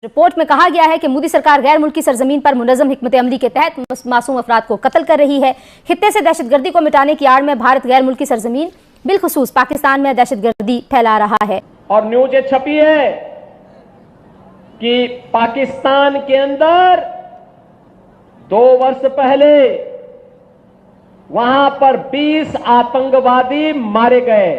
Report में कहा गया है कि मोदी सरकार गैर मुल्की सरजमीन पर मुनज़्ज़म हिकमत अमली के तहत मासूम अफराद को कत्ल कर रही है। खित्ते से दहशतगर्दी को मिटाने की आड़ में भारत गैर मुल्की सरजमीन बिलखुसूस पाकिस्तान में दहशतगर्दी फैला रहा है। और न्यूज छपी है कि पाकिस्तान के अंदर 2 वर्ष पहले वहां पर 20 आतंकवादी मारे गए।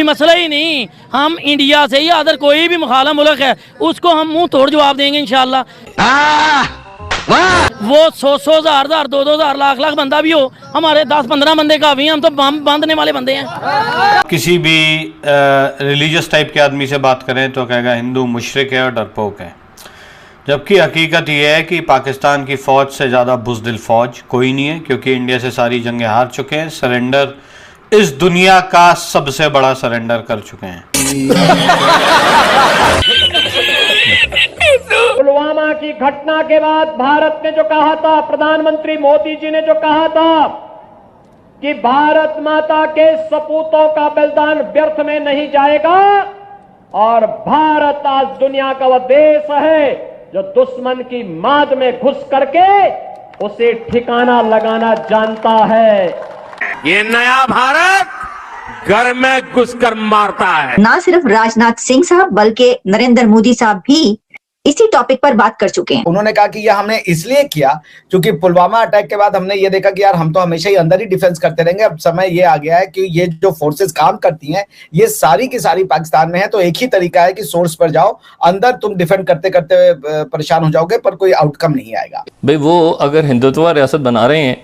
मसला ही नहीं, हम इंडिया से ही अदर कोई भी मुखाला मुल्क है उसको हम मुंह तोड़ जवाब देंगे इंशाल्लाह। वो 100 हजार 2,000 लाख बंदा भी हो, हमारे 10-15 बंदे काफी हैं, हम तो बम बांधने वाले बंदे हैं। किसी भी रिलीजियस टाइप के आदमी से बात करें तो कहेगा हिंदू मुशरिक है और डरपोक है, जबकि हकीकत यह है कि पाकिस्तान की फ़ौज से ज़्यादा बुज़दिल फ़ौज कोई नहीं है, क्योंकि इंडिया से सारी जंगें हार चुके हैं। सरेंडर इस दुनिया का सबसे बड़ा सरेंडर कर चुके हैं। पुलवामा की घटना के बाद भारत ने जो कहा था, प्रधानमंत्री मोदी जी ने जो कहा था कि भारत माता के सपूतों का बलिदान व्यर्थ में नहीं जाएगा, और भारत आज दुनिया का वह देश है जो दुश्मन की माद में घुस करके उसे ठिकाना लगाना जानता है। ये नया भारत घर में घुसकर मारता है। ना सिर्फ राजनाथ सिंह साहब बल्कि नरेंद्र मोदी साहब भी इसी टॉपिक पर बात कर चुके हैं। उन्होंने कहा कि यह हमने इसलिए किया क्योंकि पुलवामा अटैक के बाद हमने ये देखा कि यार हम तो हमेशा ही अंदर ही डिफेंस करते रहेंगे, अब समय ये आ गया है कि ये जो फोर्सेस काम करती हैं ये सारी की सारी पाकिस्तान में है, तो एक ही तरीका है कि सोर्स पर जाओ, अंदर तुम डिफेंड करते करते परेशान हो जाओगे पर कोई आउटकम नहीं आएगा। भाई वो अगर हिंदुत्व रियासत बना रहे हैं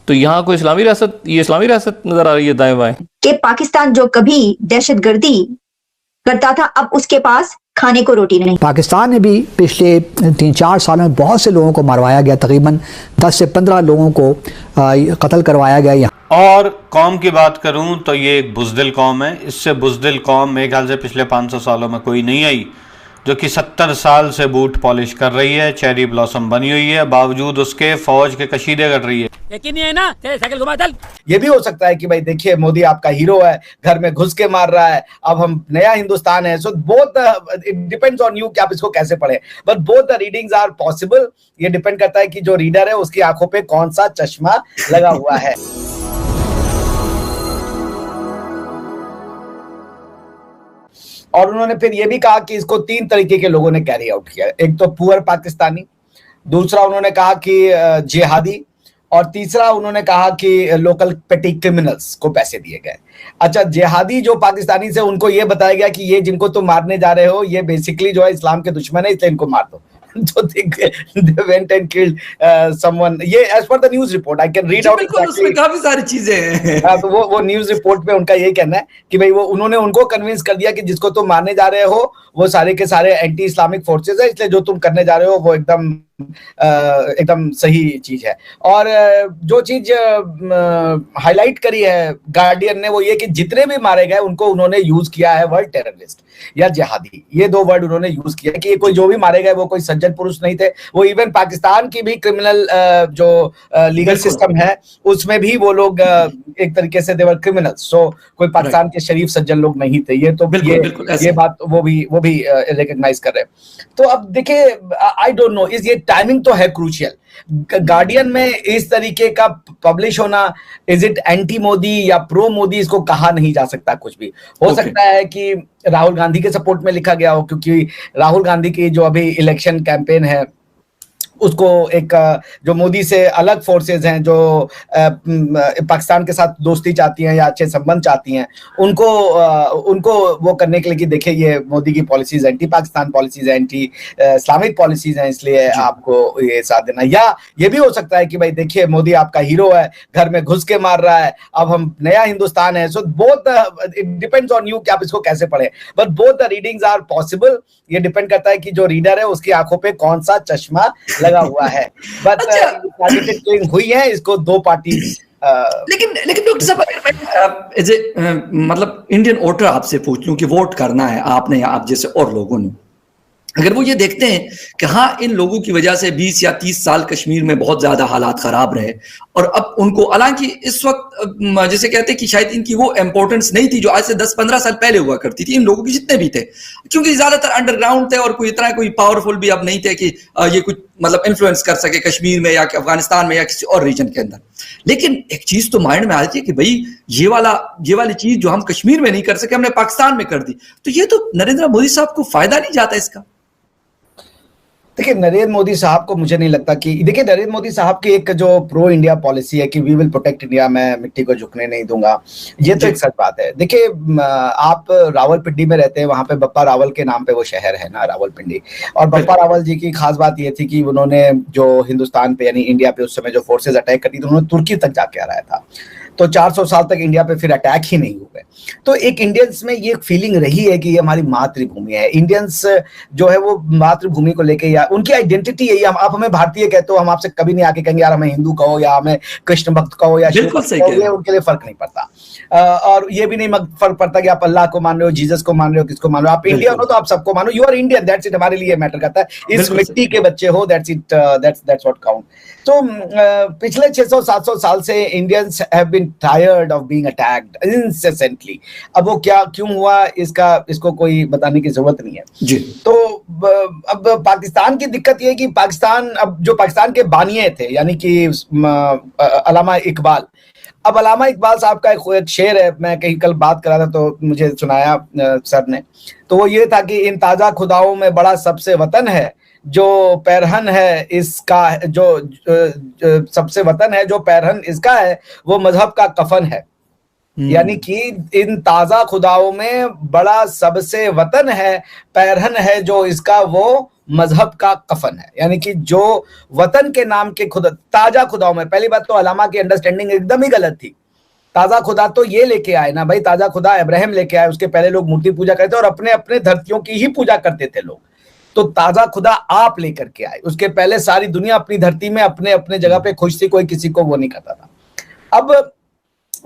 तो यहाँ कोई इस्लामी रियासत, ये इस्लामी रियासत नजर आ रही है दाएं बाएं। कि पाकिस्तान जो कभी दहशतगर्दी करता था अब उसके पास खाने को रोटी नहीं। पाकिस्तान ने भी पिछले 3-4 सालों में बहुत से लोगों को मरवाया गया, तकरीबन 10 से 15 लोगों को कत्ल करवाया गया यहाँ। और कौम की बात करूं तो ये एक बुज़दिल कौम है। इससे बुज़दिल कौम मेरे ख्याल से पिछले 500 सालों में कोई नहीं आई, जो कि 70 साल से बूट पॉलिश कर रही है, चेरी ब्लॉसम बनी हुई है, बावजूद उसके फौज के कशीदे कर रही है। यकीन नहीं है ना, साइकिल घुमा चल। ये भी हो सकता है कि भाई देखिए मोदी आपका हीरो है, घर में घुस के मार रहा है, अब हम नया हिंदुस्तान है। So both it depends on you कि आप इसको कैसे पढ़े, but both the readings are possible. ये डिपेंड करता है कि जो रीडर है उसकी आंखों पे कौन सा चश्मा लगा हुआ है। और उन्होंने फिर ये भी कहा कि इसको 3 तरीके के लोगों ने कैरी आउट किया। एक तो पुअर पाकिस्तानी, दूसरा उन्होंने कहा कि जिहादी, और तीसरा उन्होंने कहा कि लोकल पेटी क्रिमिनल्स को पैसे दिए गए। अच्छा, जिहादी जो पाकिस्तानी से उनको ये बताया गया कि ये जिनको तुम मारने जा रहे हो ये बेसिकली जो है इस्लाम के दुश्मन है, इसलिए इनको मार दो। तो they went and killed someone. ये as per the news report, I can read out exactly. उसमें काफी सारी चीजें हैं। तो वो न्यूज रिपोर्ट में उनका यही कहना है कि भाई वो उन्होंने उनको कन्विंस कर दिया कि जिसको तुम मारने जा रहे हो वो सारे के सारे एंटी इस्लामिक फोर्सेस है, इसलिए जो तुम करने जा रहे हो वो एकदम सही चीज है। और जो चीज हाईलाइट करी है गार्डियन ने वो ये कि जितने भी मारे गए उनको उन्होंने यूज किया है वर्ड टेररिस्ट या जिहादी, ये 2 वर्ड उन्होंने यूज किया कि ये कोई जो भी मारे गए वो कोई सज्जन पुरुष नहीं थे। वो इवन पाकिस्तान की भी क्रिमिनल जो लीगल सिस्टम है उसमें भी वो लोग एक तरीके से देवर क्रिमिनल्स, सो कोई पाकिस्तान के शरीफ सज्जन लोग नहीं थे। ये तो ये बात वो भी रिकॉग्नाइज कर रहे हैं। तो अब देखिए आई डोंट नो, इस ये टाइमिंग तो है क्रूशियल। गार्डियन में इस तरीके का पब्लिश होना, इज इट एंटी मोदी या प्रो मोदी, इसको कहा नहीं जा सकता। कुछ भी हो सकता है कि राहुल गांधी के सपोर्ट में लिखा गया हो, क्योंकि राहुल गांधी की जो अभी इलेक्शन कैंपेन है उसको एक जो मोदी से अलग फोर्सेस हैं जो पाकिस्तान के साथ दोस्ती चाहती हैं या अच्छे संबंध चाहती हैं, उनको वो करने के लिए कि देखिए ये मोदी की पॉलिसीज एंटी पाकिस्तान पॉलिसीज है, एंटी इस्लामिक पॉलिसीज हैं, इसलिए आपको ये साथ देना। या ये भी हो सकता है कि भाई देखिए मोदी आपका हीरो है, घर में घुस के मार रहा है, अब हम नया हिंदुस्तान है। So both it depends on you कि आप इसको कैसे पढ़े, but both the readings are possible. ये डिपेंड करता है कि जो रीडर है उसकी आंखों पे कौन सा चश्मा लगा हुआ है। बट किलिंग हुई है, इसको 2 पार्टी लेकिन डॉक्टर साहब एज ए मतलब इंडियन वोटर आपसे पूछ लूं कि वोट करना है आपने या आप जैसे और लोगों ने, अगर वो ये देखते हैं कि हाँ इन लोगों की वजह से 20 या 30 साल कश्मीर में बहुत ज्यादा हालात खराब रहे और अब उनको, हालांकि इस वक्त जैसे कहते हैं कि शायद इनकी वो इंपॉर्टेंस नहीं थी जो आज से 10-15 साल पहले हुआ करती थी इन लोगों की जितने भी थे, क्योंकि ज्यादातर अंडरग्राउंड थे और कोई इतना कोई पावरफुल भी अब नहीं थे कि ये कुछ मतलब इन्फ्लुएंस कर सके कश्मीर में या अफगानिस्तान में या किसी और रीजन के अंदर। लेकिन एक चीज तो माइंड में आती है कि भाई ये वाली चीज जो हम कश्मीर में नहीं कर सके हमने पाकिस्तान में कर दी, तो ये तो नरेंद्र मोदी साहब को फायदा नहीं जाता इसका। देखिए, नरेंद्र मोदी साहब को मुझे नहीं लगता कि, देखिए नरेंद्र मोदी साहब की एक जो प्रो इंडिया पॉलिसी है कि वी विल प्रोटेक्ट इंडिया, मैं मिट्टी को झुकने नहीं दूंगा, ये तो एक सच बात है। देखिए, आप रावलपिंडी में रहते हैं, वहां पे बप्पा रावल के नाम पे वो शहर है ना, रावलपिंडी। और बप्पा रावल जी की खास बात ये थी कि उन्होंने जो हिंदुस्तान पे यानी इंडिया पे उस समय जो फोर्सेज अटैक करी थी, उन्होंने तुर्की तक जाके हराया था। तो 400 साल तक इंडिया पे फिर अटैक ही नहीं हुए। तो एक इंडियंस में ये फीलिंग रही है कि ये हमारी मातृभूमि है। इंडियंस जो है वो मातृभूमि को लेके, या उनकी आइडेंटिटी है, आप हमें भारतीय कहते हो, हम आपसे कभी नहीं आके कहेंगे यार हमें हिंदू कहो या हमें कृष्ण भक्त कहो या शिव भक्त कहो, ये उनके लिए फर्क नहीं पड़ता। और ये भी नहीं फर्क पड़ता कि आप अल्लाह को मान रहे हो, जीसस को मान रहे हो, किसको मान रहे हो। आप इंडियन हो तो आप सबको मानो, you are Indian, that's it. हमारे लिए मैटर करता है, इस मिट्टी के बच्चे हो, that's it, that's what count. तो पिछले 600-700 साल से Indians have been tired of being attacked incessantly. अब वो क्या क्यों हुआ इसको कोई बताने की जरूरत नहीं है जी। तो अब पाकिस्तान की दिक्कत ये है कि पाकिस्तान, अब जो पाकिस्तान के बानिए थे यानी कि अल्लामा इकबाल, अब अल्लामा इकबाल साहब का एक शेर है, मैं कहीं कल बात कर रहा था तो मुझे सुनाया सर ने, तो वो ये था कि इन ताजा खुदाओं में बड़ा सबसे वतन है जो पैरहन है इसका, जो सबसे वतन है जो पैरहन इसका है वो मजहब का कफन है। यानी कि इन ताजा खुदाओं में बड़ा सबसे वतन है, पैरहन है जो इसका वो मजहब का कफन है। यानी कि जो वतन के नाम के खुदा, ताजा खुदाओं में, पहली बात तो अलामा की अंडरस्टैंडिंग एकदम ही गलत थी। ताजा खुदा तो ये लेके आए ना भाई, ताजा खुदा इब्राहिम लेके आए, उसके पहले लोग मूर्ति पूजा करते और अपने अपने धरतियों की ही पूजा करते थे लोग। तो ताजा खुदा आप लेकर के आए, उसके पहले सारी दुनिया अपनी धरती में अपने अपने जगह पे खुश थी, कोई किसी को वो नहीं करता था। अब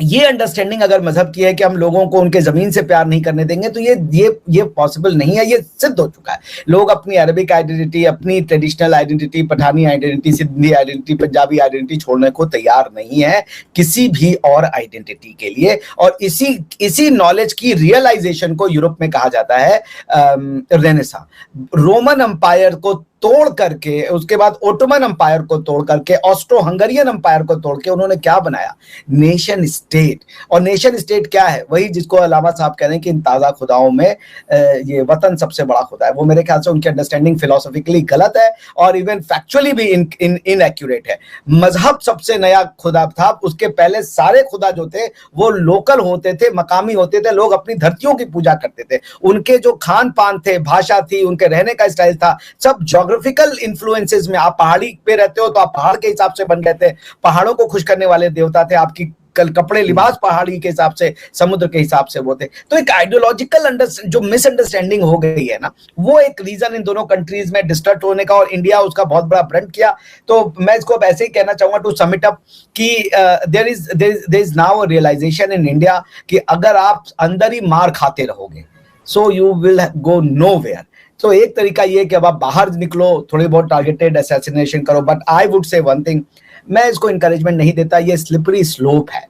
ये अंडरस्टैंडिंग अगर मजहब की है कि हम लोगों को उनके जमीन से प्यार नहीं करने देंगे, तो ये पॉसिबल नहीं है, ये सिद्ध हो चुका है। लोग अपनी अरबिक आइडेंटिटी, अपनी traditional identity, Pathani identity, Sindhi identity, Punjabi identity छोड़ने को तैयार नहीं है किसी भी और आइडेंटिटी के लिए। और इसी नॉलेज की रियलाइजेशन को यूरोप में कहा जाता है रेनेसां। रोमन एम्पायर को तोड़ करके, उसके बाद ओटोमन एम्पायर को तोड़ करके, ऑस्ट्रो हंगरियन एम्पायर को तोड़ के उन्होंने क्या बनाया, नेशन स्टेट। और नेशन स्टेट क्या है, वही जिसको अलामा साहब कह रहे हैं कि इन ताजा खुदाओं में ये वतन सबसे बड़ा खुदा है। वो मेरे ख्याल से उनकी अंडरस्टैंडिंग फिलोसॉफिकली गलत है और इवन फैक्चुअली भी इनएक्यूरेट है। मजहब सबसे नया खुदा था, उसके पहले सारे खुदा जो थे वो लोकल होते थे, मकामी होते थे, लोग अपनी धरतियों की पूजा करते थे। उनके जो खान पान थे, भाषा थी, उनके रहने का स्टाइल था, सब ज्योग्राफिकल इन्फ्लुएंसेस में। आप पहाड़ी पे रहते हो तो आप पहाड़ के हिसाब से बन गए थे, पहाड़ों को खुश करने वाले देवता थे, आपकी कपड़े लिबास पहाड़ी के हिसाब से, समुद्र के हिसाब से वो थे। तो एक आइडियोलॉजिकल जो मिसअंडरस्टैंडिंग हो गई है ना, वो एक रीजन इन दोनों कंट्रीज में डिस्टर्ट होने का, और इंडिया उसका बहुत बड़ा ब्रंट किया। तो मैं इसको अब ऐसे ही कहना चाहूंगा टू सम इट अप कि there is now a realisation in India कि अगर आप अंदर ही मार खाते रहोगे so you will go nowhere. तो एक तरीका ये कि अब आप बाहर निकलो, थोड़ी बहुत टारगेटेड असैसिनेशन करो, but I would say one thing, मैं इसको इनकरेजमेंट नहीं देता, ये स्लिपरी स्लोप है,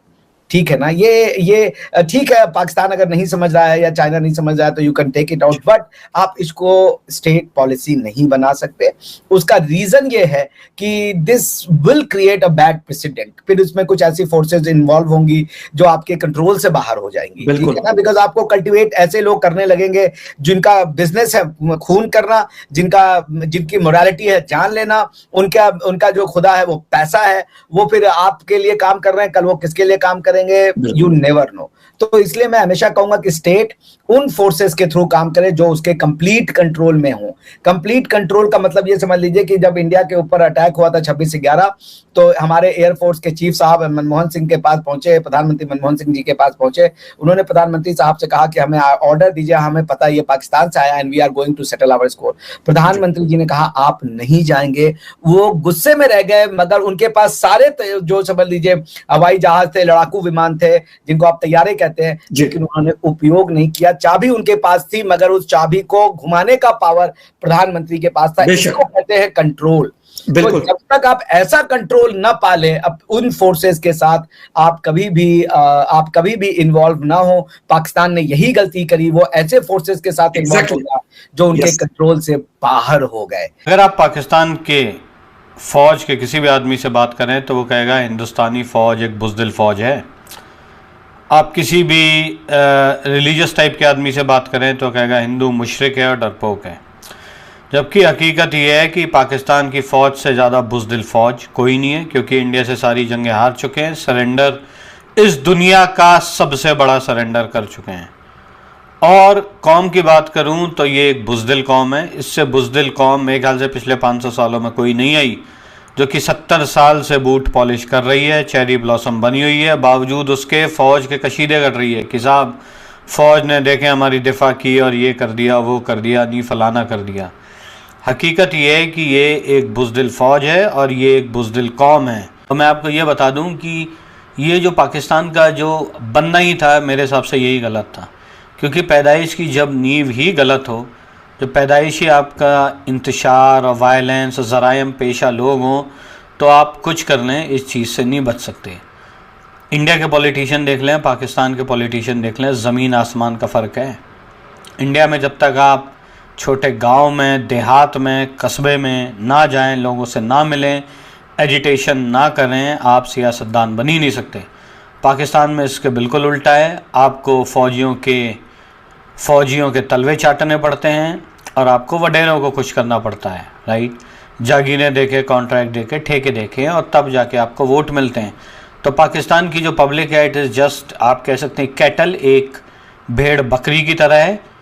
ठीक है ना। ये ठीक है, पाकिस्तान अगर नहीं समझ रहा है या चाइना नहीं समझ रहा है तो you can take it out, but आप इसको स्टेट पॉलिसी नहीं बना सकते। उसका रीजन ये है कि this will create a bad president. फिर उसमें कुछ ऐसी फोर्सेज इन्वॉल्व होंगी जो आपके कंट्रोल से बाहर हो जाएंगी, ठीक है ना, बिकॉज आपको कल्टिवेट ऐसे लोग करने लगेंगे जिनका बिजनेस है खून करना, जिनकी मोरालिटी है जान लेना, उनका जो खुदा है वो पैसा है, वो फिर आपके लिए काम कर रहे हैं, कल वो किसके लिए काम करेंगे, यू नेवर नो। तो इसलिए मैं हमेशा कहूंगा कि स्टेट उन फोर्सेस के थ्रू काम करे जो उसके कंप्लीट कंट्रोल में हो। कंप्लीट कंट्रोल का मतलब ये समझ लीजिए कि जब इंडिया के ऊपर अटैक हुआ था 26/11, तो हमारे एयरफोर्स के चीफ साहब मनमोहन सिंह के पास पहुंचे, प्रधानमंत्री मनमोहन सिंह जी के पास पहुंचे। उन्होंने प्रधानमंत्री साहब से कहा कि हमें ऑर्डर दीजिए, हमें पता है ये पाकिस्तान से आया and we are going to settle our score. प्रधानमंत्री जी ने कहा आप नहीं जाएंगे। वो गुस्से में रह गए, मगर उनके पास सारे जो समझ लीजिए हवाई जहाज थे, लड़ाकू विमान थे, जिनको आप तैयारे कहते हैं, लेकिन उन्होंने उपयोग नहीं किया। चाबी उनके पास थी, मगर उस चाबी को घुमाने का पावर प्रधानमंत्री के पास था। इसको कहते हैं कंट्रोल। तो जब तक आप ऐसा कंट्रोल न पाले अब उन फोर्सेस के साथ, आप कभी भी इन्वॉल्व ना हो। पाकिस्तान ने यही गलती करी, वो ऐसे फोर्सेस के साथ इन्वॉल्व हो गया जो उनके कंट्रोल से बाहर हो गए। अगर आप पाकिस्तान के फौज के किसी भी आदमी से बात करें तो वो कहेगा हिंदुस्तानी फौज एक बुज़दिल फौज है। आप किसी भी रिलीजियस टाइप के आदमी से बात करें तो कहेगा हिंदू मुशरिक है और डरपोक है। जबकि हकीकत ये है कि पाकिस्तान की फ़ौज से ज़्यादा बुज़दिल फ़ौज कोई नहीं है, क्योंकि इंडिया से सारी जंगें हार चुके हैं। सरेंडर इस दुनिया का सबसे बड़ा सरेंडर कर चुके हैं। और कौम की बात करूं तो ये एक बुज़दिल कौम है। इससे बुज़दिल कौम मेरे ख्याल से पिछले 500 सालों में कोई नहीं आई, जो कि 70 साल से बूट पॉलिश कर रही है, चेरी ब्लॉसम बनी हुई है, बावजूद उसके फ़ौज के कशीदे कर रही है कि साहब फ़ौज ने देखें हमारी दिफा की और ये कर दिया वो कर दिया, नहीं फलाना कर दिया। हकीकत ये है कि ये एक बुज़दिल फ़ौज है और ये एक बुज़दिल कौम है। तो मैं आपको ये बता दूं कि ये जो पाकिस्तान का जो बनना ही था, मेरे हिसाब से यही गलत था। क्योंकि पैदाइश की जब नींव ही गलत हो, जब पैदाइशी आपका इंतशार और वायलेंस और ज़राइम पेशा लोग हों, तो आप कुछ कर लें इस चीज़ से नहीं बच सकते। इंडिया के पॉलिटिशियन देख लें, पाकिस्तान के पॉलिटिशियन देख लें, ज़मीन आसमान का फ़र्क है। इंडिया में जब तक आप छोटे गांव में, देहात में, कस्बे में ना जाएं, लोगों से ना मिलें, एजिटेशन ना करें, आप सियासतदान बन ही नहीं सकते। पाकिस्तान में इसके बिल्कुल उल्टा है। आपको फ़ौजियों के तलवे चाटने पड़ते हैं और आपको वडेरों को खुश करना पड़ता है, राइट। जागीरें देके, कॉन्ट्रैक्ट देके, ठेके देके, और तब जाके आपको वोट मिलते हैं। तो पाकिस्तान की जो पब्लिक है इट इज़ जस्ट, आप कह सकते हैं कैटल, एक भेड़ बकरी की तरह है।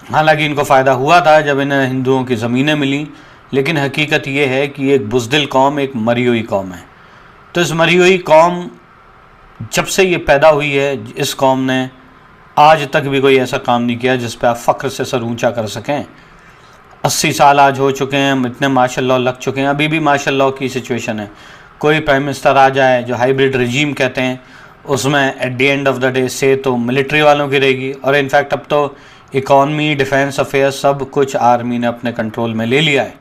हालांकि इनको फ़ायदा हुआ था जब इन्हें हिंदुओं की ज़मीनें मिली, लेकिन हकीकत ये है कि एक बुज़दिल कौम, एक मरी हुई कौम है। तो इस मरी हुई कौम जब से ये पैदा हुई है, इस कौम ने आज तक भी कोई ऐसा काम नहीं किया जिस पे आप फ़ख्र से सर ऊंचा कर सकें। 80 साल आज हो चुके हैं, इतने माशाल्लाह लग चुके हैं, अभी भी माशाल्लाह की सिचुएशन है। कोई प्राइम मिनिस्टर आ जाए जो हाइब्रिड रिजीम कहते हैं, उसमें at the end of the day से तो मिलिट्री वालों की रहेगी, और इनफैक्ट अब तो इकॉनमी, डिफेंस अफेयर्स सब कुछ आर्मी ने अपने कंट्रोल में ले लिया है।